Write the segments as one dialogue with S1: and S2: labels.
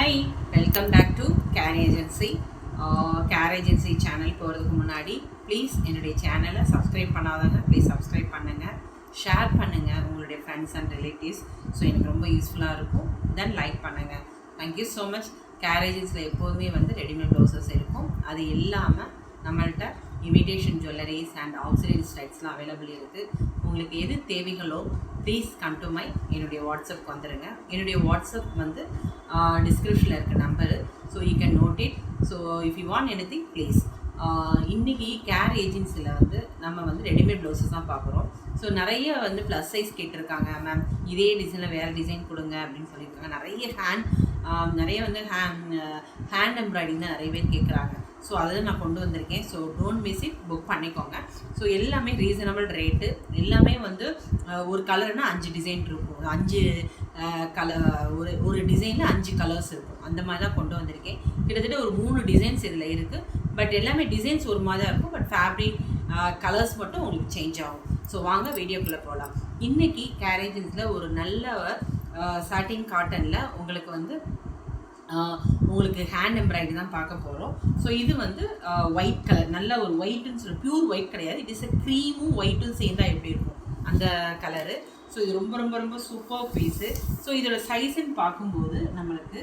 S1: Hi, welcome back to Care Agency. Care Agency channel போகிறதுக்கு முன்னாடி please என்னுடைய சேனலை சப்ஸ்கிரைப் பண்ணாதவங்க ப்ளீஸ் சப்ஸ்கிரைப் பண்ணுங்கள், ஷேர் பண்ணுங்கள் உங்களுடைய ஃப்ரெண்ட்ஸ் அண்ட் ரிலேட்டிவ்ஸ். ஸோ எனக்கு ரொம்ப யூஸ்ஃபுல்லாக இருக்கும். தென் லைக் பண்ணுங்கள். Thank you so much. கேர் ஏஜென்சியில் எப்போதுமே ரெடிமேட் ப்ளவுசஸ் இருக்கும். அது இல்லாமல் நம்மள்கிட்ட இமிடேஷன் ஜுவல்லரிஸ் அண்ட் ஆக்சிலரி ஸ்டைல்ஸ்லாம் அவைலபிள் இருக்குது. உங்களுக்கு எது தேவைகளோ ப்ளீஸ் கம் டு என்னுடைய வாட்ஸ்அப்க்கு வந்துடுங்க. என்னுடைய வாட்ஸ்அப் டிஸ்கிரிப்ஷனில் இருக்க number. So you can note it. So if you want anything please. இன்றைக்கி கேர் ஏஜென்சியில் நம்ம ரெடிமேட் ப்ளவுஸஸ் தான் பார்க்குறோம். ஸோ நிறைய ப்ளஸ் சைஸ் கேட்டிருக்காங்க. மேம் இதே டிசைனில் வேறு டிசைன் கொடுங்க அப்படின்னு சொல்லியிருக்காங்க. நிறைய ஹேண்ட் எம்ப்ராய்டிங் தான் நிறைய பேர் கேட்குறாங்க. ஸோ அதை நான் கொண்டு வந்திருக்கேன். So don't miss it, book பண்ணிக்கோங்க. ஸோ எல்லாமே ரீசனபிள் ரேட்டு. எல்லாமே ஒரு கலர்னால் 5 டிசைன் இருக்கும். 5 கலர், ஒரு டிசைனில் 5 கலர்ஸ் இருக்கும். அந்த மாதிரி தான் கொண்டு வந்திருக்கேன். கிட்டத்தட்ட ஒரு 3 டிசைன்ஸ் இதில் இருக்குது. பட் எல்லாமே டிசைன்ஸ் ஒரு மாதிரி தான் இருக்கும். பட் ஃபேப்ரிக் கலர்ஸ் மட்டும் உங்களுக்கு சேஞ்ச் ஆகும். ஸோ வாங்க வீடியோக்குள்ளே போகலாம். இன்றைக்கி கேர் ஏஜென்சியில் ஒரு நல்ல சாட்டின் காட்டனில் உங்களுக்கு ஹேண்ட் எம்ப்ராய்டரி தான் பார்க்க போகிறோம். ஸோ இது ஒயிட் கலர், நல்ல ஒரு ஒயிட்டுன்னு சொல்லி பியூர் ஒயிட் கிடையாது. இட் இஸ் க்ரீமும் ஒயிட்டும் சேர்ந்தா எப்படி இருக்கும் அந்த கலரு. ஸோ இது ரொம்ப ரொம்ப ரொம்ப சூப்பர் பீஸு. ஸோ இதோட சைஸுன்னு பார்க்கும்போது நம்மளுக்கு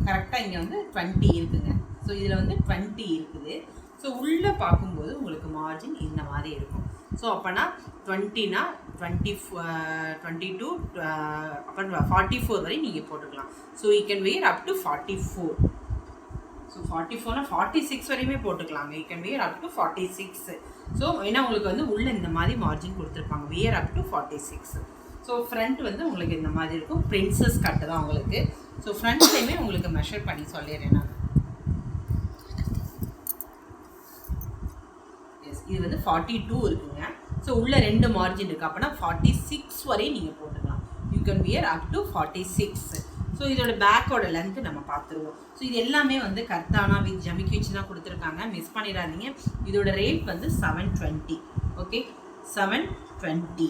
S1: கரெக்டாக இங்கே 20 இருக்குங்க. ஸோ இதில் 20 இருக்குது. ஸோ உள்ளே பார்க்கும்போது உங்களுக்கு மார்ஜின் இந்த மாதிரி இருக்கும். ஸோ அப்போனா 20னா 22 அப்புறம் 44 வரை நீங்கள் போட்டுக்கலாம். So you can wear up to 44. So 44னா 46 வரையுமே போட்டுக்கலாங்க. You can wear up to 46. So ஏன்னா உங்களுக்கு உள்ளே இந்த மாதிரி மார்ஜின் கொடுத்துருப்பாங்க. Wear up to 46. So front உங்களுக்கு இந்த மாதிரி இருக்கும். பிரின்சஸ் கட்டு தான் உங்களுக்கு. ஸோ ஃப்ரண்ட்லேயுமே உங்களுக்கு மெஷர் பண்ணி சொல்லிடுறேன் நான். இது 42 இருக்குங்க. ஸோ உள்ள 2 மார்ஜின் இருக்குது. அப்போனா 46 வரையும் நீங்கள் போட்டுக்கலாம். You can wear up to 46. So இதோட பேக்கோட லென்த்து நம்ம பார்த்துருவோம். ஸோ இது எல்லாமே கர்தானா வித் ஜமிக்கி வச்சு தான் கொடுத்துருக்காங்க. மிஸ் பண்ணிடாதீங்க. இதோட ரேட் 720. ஓகே, 720.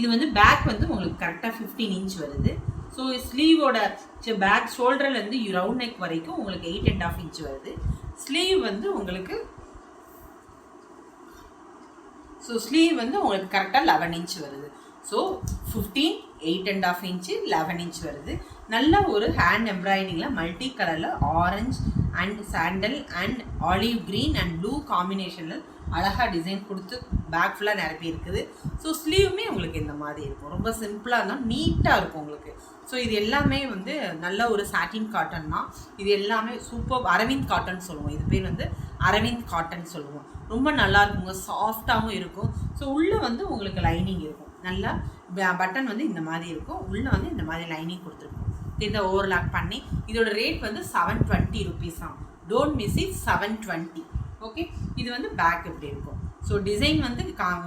S1: இது பேக் உங்களுக்கு கரெக்டாக 15 இன்ச் வருது. ஸோ ஸ்லீவோட பேக் ஷோல்டர்லேருந்து ரவுண்ட் நெக் வரைக்கும் உங்களுக்கு 8.5 இன்ச் வருது. ஸ்லீவ் உங்களுக்கு உங்களுக்கு கரெக்டாக 11 இன்ச் வருது. ஸோ 15, 8.5 இன்ச்சு, 11 இன்ச் வருது. நல்ல ஒரு ஹேண்ட் எம்ப்ராய்டிங்கில் மல்டி கலரில் orange and sandal and olive green and blue காம்பினேஷனில் அழகாக டிசைன் கொடுத்து பேக் ஃபுல்லாக நிரப்பி இருக்குது. ஸோ ஸ்லீவுமே உங்களுக்கு இந்த மாதிரி இருக்கும். ரொம்ப சிம்பிளாக இருந்தால் நீட்டாக இருக்கும் உங்களுக்கு. ஸோ இது எல்லாமே நல்ல ஒரு சாட்டின் காட்டன் தான். இது எல்லாமே சூப்பர் அரவிந்த் காட்டன் சொல்லுவோம். இது பேர் அரவிந்த் காட்டன் சொல்லுவோம். ரொம்ப நல்லா இருக்குங்க, சாஃப்டாகவும் இருக்கும். ஸோ உள்ளே உங்களுக்கு லைனிங் இருக்கும். நல்லா பட்டன் இந்த மாதிரி இருக்கும். உள்ளே இந்த மாதிரி லைனிங் கொடுத்துருக்கும். இதை ஓவர்லாக் பண்ணி இதோட ரேட் 720 ருபீஸ் தான். Don't miss it, 720. ஓகே, இது பேக் எப்படி இருக்கும். ஸோ டிசைன்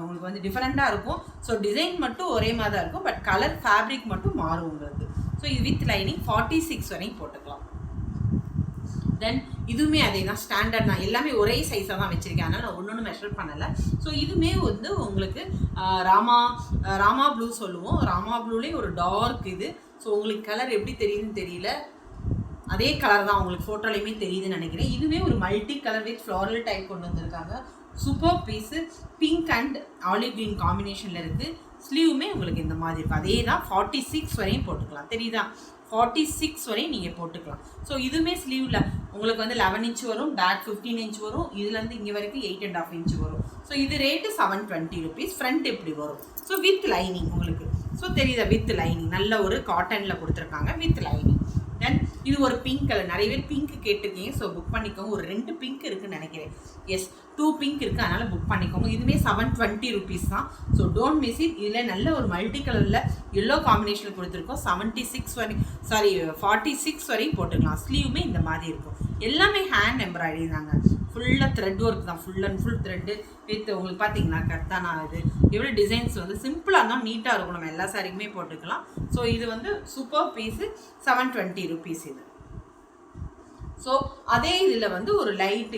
S1: உங்களுக்கு டிஃப்ரெண்ட்டாக இருக்கும். ஸோ டிசைன் மட்டும் ஒரே மாதிரி தான் இருக்கும். பட் கலர் ஃபேப்ரிக் மட்டும் மாறும் உங்களுக்கு. ஸோ இது வித் லைனிங் 46 வரையும் போட்டுக்கலாம். தென் இதுவுமே அதே தான், ஸ்டாண்டர்ட் தான். எல்லாமே ஒரே சைஸாக தான் வச்சுருக்கேன். அதனால் நான் ஒன்று மெஷர் பண்ணலை. ஸோ இதுவுமே உங்களுக்கு ராமா ப்ளூ சொல்லுவோம். ராமா ப்ளூலேயே ஒரு டார்க் இது. ஸோ உங்களுக்கு கலர் எப்படி தெரியுதுன்னு தெரியல, அதே கலர் தான் உங்களுக்கு ஃபோட்டோலையுமே தெரியுதுன்னு நினைக்கிறேன். இதுவே ஒரு multi colour with floral type கொண்டு வந்திருக்காங்க. Super piece. Pink and olive green காம்பினேஷனில் இருக்குது. ஸ்லீவுமே உங்களுக்கு இந்த மாதிரி இருக்கும். அதே தான் 46 வரையும் போட்டுக்கலாம். தெரியுதா, 46 வரையும் நீங்கள் போட்டுக்கலாம். ஸோ இதுவுமே ஸ்லீவில் உங்களுக்கு 11 இன்ச் வரும். பேக் 15 இன்ச் வரும். இதுலேருந்து இங்கே வரைக்கும் 8.5 இன்ச் வரும். ஸோ இது ரேட்டு 720 ருபீஸ். ஃப்ரண்ட் எப்படி வரும். ஸோ வித் லைனிங் உங்களுக்கு. ஸோ தெரியுதா, வித் லைனிங் நல்ல ஒரு காட்டனில் கொடுத்துருக்காங்க வித் லைனிங். தென் இது ஒரு பிங்க் கலர். நிறைய பேர் பிங்க் கேட்டிருக்கீங்க. ஸோ புக் பண்ணிக்கோங்க. ஒரு 2 பிங்க் இருக்குதுன்னு நினைக்கிறேன். எஸ், 2 பிங்க் இருக்குது. அதனால் புக் பண்ணிக்கோங்க. இதுவுமே 720 ருபீஸ் தான். So don't miss it. இதில் நல்ல ஒரு மல்டி கலரில் எல்லோ காம்பினேஷனில் கொடுத்துருக்கோம். 46 வரையும் போட்டுக்கலாம். ஸ்லீவுமே இந்த மாதிரி இருக்கும். எல்லாமே ஹேண்ட் எம்ப்ராய்டரி தாங்க. ஃபுல்லாக த்ரெட் ஒர்க் தான். Full and full thread with உங்களுக்கு பார்த்தீங்கன்னா கரெக்டாக நான் இது எவ்வளோ டிசைன்ஸ் சிம்பிளாக இருந்தால் நீட்டாக இருக்கும். நம்ம எல்லா சாரிக்குமே போட்டுக்கலாம். ஸோ இது சூப்பர் பீஸு. 720 ருபீஸ் இது. ஸோ அதே இதில் வந்து ஒரு லைட்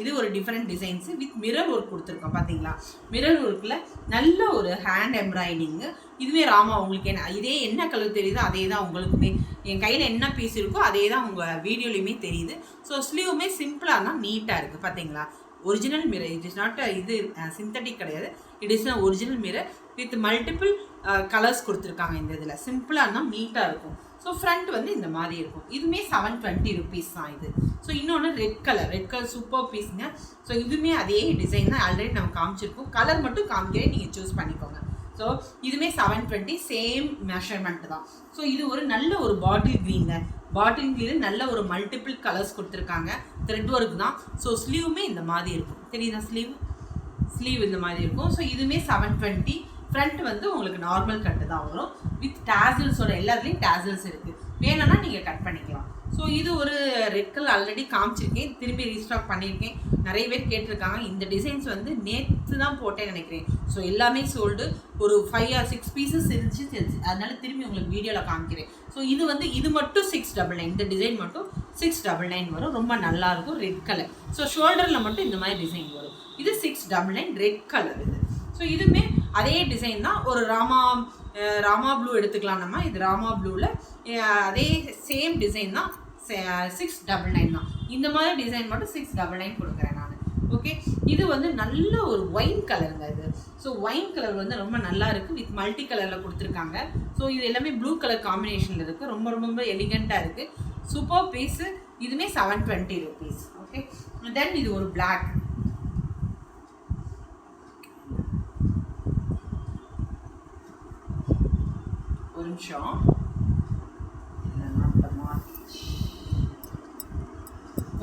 S1: இது ஒரு different designs with mirror work கொடுத்துருக்கோம் பார்த்தீங்களா. மிரர் ஒர்க்கில் நல்ல ஒரு ஹேண்ட் எம்ப்ராய்டிங்கு. இதுவே ராமா உங்களுக்கு இதே என்ன கலர் தெரியுதோ அதே தான் உங்களுக்குமே என் கையில் என்ன பீஸ் இருக்கோ அதே தான் உங்கள் வீடியோலையுமே தெரியுது. ஸோ ஸ்லீவுமே சிம்பிளாக தான் நீட்டாக இருக்குது பார்த்தீங்களா. Original mirror, it is not இது சிந்தட்டிக் கிடையாது, it is original mirror with multiple colours கொடுத்துருக்காங்க. இந்த இதில் சிம்பிளாக இருந்தால் நீட்டாக இருக்கும். ஸோ ஃப்ரண்ட் வந்து இந்த மாதிரி இருக்கும். இதுவுமே 720 rupees தான் இது. ஸோ இன்னொன்று ரெட் கலர் சூப்பர் பீஸுங்க. ஸோ இதுவுமே அதே டிசைன் தான், ஆல்ரெடி நம்ம காமிச்சிருக்கோம். கலர் மட்டும் காமிக்கிறேன், நீங்கள் சூஸ் பண்ணிக்கோங்க. ஸோ இதுவுமே 720 சேம் மெஷர்மெண்ட் தான். ஸோ இது ஒரு நல்ல ஒரு பாட்டில் க்ரீனுங்க. பாட்டில் க்ரீன் நல்ல ஒரு மல்டிபிள் கலர்ஸ் கொடுத்துருக்காங்க. த்ரெட் ஒர்க் தான். ஸோ ஸ்லீவுமே இந்த மாதிரி இருக்கும். தெரியுதா ஸ்லீவ் இந்த மாதிரி இருக்கும். ஸோ இதுவுமே 720. ஃப்ரண்ட் வந்து உங்களுக்கு நார்மல் கட்டு தான் வரும் வித் டேசல்ஸோட. எல்லாத்துலேயும் டேசல்ஸ் இருக்குது, வேணும்னா நீங்கள் கட் பண்ணிக்கலாம். ஸோ இது ஒரு ரெட் கலர் ஆல்ரெடி காமிச்சிருக்கேன், திரும்பி ரீஸ்டாக் பண்ணியிருக்கேன். நிறைய பேர் கேட்டிருக்காங்க. இந்த டிசைன்ஸ் வந்து நேற்று தான் போட்டேன்னு நினைக்கிறேன். ஸோ எல்லாமே சோல்டு. ஒரு 5 or 6 பீசஸ் இருந்துச்சு, அதனால திரும்பி உங்களுக்கு வீடியோவில் காமிக்கிறேன். ஸோ இது மட்டும் 699. இந்த டிசைன் மட்டும் 699 வரும். ரொம்ப நல்லாயிருக்கும், ரெட் கலர். ஸோ ஷோல்டரில் மட்டும் இந்த மாதிரி டிசைன் வரும். இது 699 ரெட் கலர் இது. ஸோ இதுவுமே அதே டிசைன் தான். ஒரு ராமா ப்ளூ எடுத்துக்கலாம் நம்ம. இது ராமா ப்ளூவில் அதே சேம் டிசைன் தான், 699 தான். இந்த மாதிரி டிசைன் மட்டும் 699 கொடுக்குறேன் நான். ஓகே, இது வந்து நல்ல ஒரு ஒயின் கலருங்க இது. ஸோ ஒயின் கலர் வந்து ரொம்ப நல்லா இருக்குது, வித் மல்டி கலரில் கொடுத்துருக்காங்க. ஸோ இது எல்லாமே ப்ளூ கலர் காம்பினேஷனில் இருக்குது. ரொம்ப எலிகண்ட்டாக இருக்குது. Super piece. இதுவுமே 720 rupees. ஓகே, தென் இது ஒரு பிளாக். ஒரு நிமிஷம்.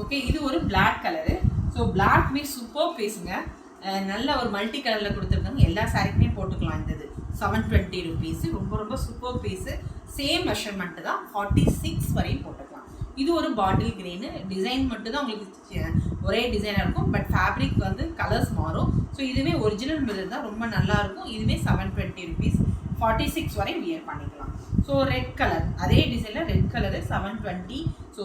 S1: ஓகே, இது ஒரு பிளாக் கலரு. ஸோ பிளாக்மே சூப்பர் பீஸுங்க. நல்ல ஒரு மல்டி கலரில் கொடுத்துருக்காங்க. எல்லா சாரிக்குமே போட்டுக்கலாம். இந்த இது 720 rupees. ரொம்ப சூப்பர் பீஸு. சேம் மெஷர்மெண்ட்டு தான், 46 வரையும் போட்டுக்கலாம். இது ஒரு பாட்டில் கிரீனு. டிசைன் மட்டும் தான் உங்களுக்கு ஒரே டிசைனாக இருக்கும், பட் ஃபேப்ரிக் வந்து கலர்ஸ் மாறும். ஸோ இதுவுமே ஒரிஜினல் மிரர் தான், ரொம்ப நல்லாயிருக்கும். இதுவுமே 720 rupees. 46 வரை வியர் பண்ணிக்கலாம். ஸோ ரெட் கலர், அதே டிசைனில் red colour 720. So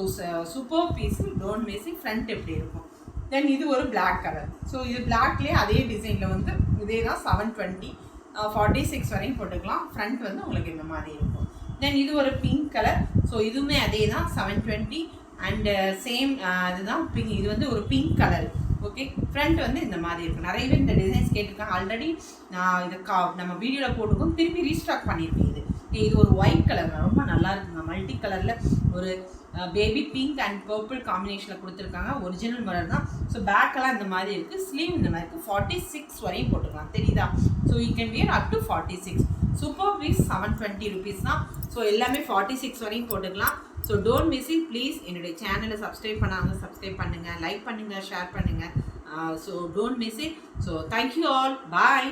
S1: super piece. Don't miss. Front எப்படி இருக்கும். தென் இது ஒரு பிளாக் கலர். ஸோ இது பிளாக்லேயே அதே டிசைனில் வந்து இதே தான் 720. 46 வரையும் போட்டுக்கலாம். ஃப்ரண்ட் வந்து உங்களுக்கு இந்த மாதிரி இருக்கும். தென் இது ஒரு பிங்க் கலர். ஸோ இதுவுமே அதே தான் 720 அண்டு சேம் இதுதான் பிங்க். இது வந்து ஒரு பிங்க் கலர். ஓகே, ஃப்ரண்ட் வந்து இந்த மாதிரி இருக்கும். நிறைய பேர் இந்த டிசைன்ஸ் கேட்டிருக்காங்க. ஆல்ரெடி நான் இது நம்ம வீடியோவில் போட்டுக்கோம், திரும்பி ரீஸ்டாக் பண்ணியிருக்கேன். இது ஒரு ஒயிட் கலர், ரொம்ப நல்லா இருக்குங்க. மல்டி கலரில் ஒரு பேபி பிங்க் அண்ட் பர்பிள் காம்பினேஷனில் கொடுத்துருக்காங்க. ஒரிஜினல் மிரர் தான். ஸோ பேக்கெல்லாம் இந்த மாதிரி இருக்குது, ஸ்லீவ் இந்த மாதிரி இருக்குது. 46 வரையும் போட்டுக்கலாம், தெரியுதா. So you can wear up to 46. Super piece 720 rupees தான். ஸோ எல்லாமே 46 வரையும் போட்டுக்கலாம். So don't miss it please. என்னுடைய சேனலை சப்ஸ்கிரைப் பண்ணாங்க, சப்ஸ்கிரைப் பண்ணுங்கள், லைக் பண்ணுங்கள், ஷேர் பண்ணுங்கள். So don't miss it. So thank you all, bye.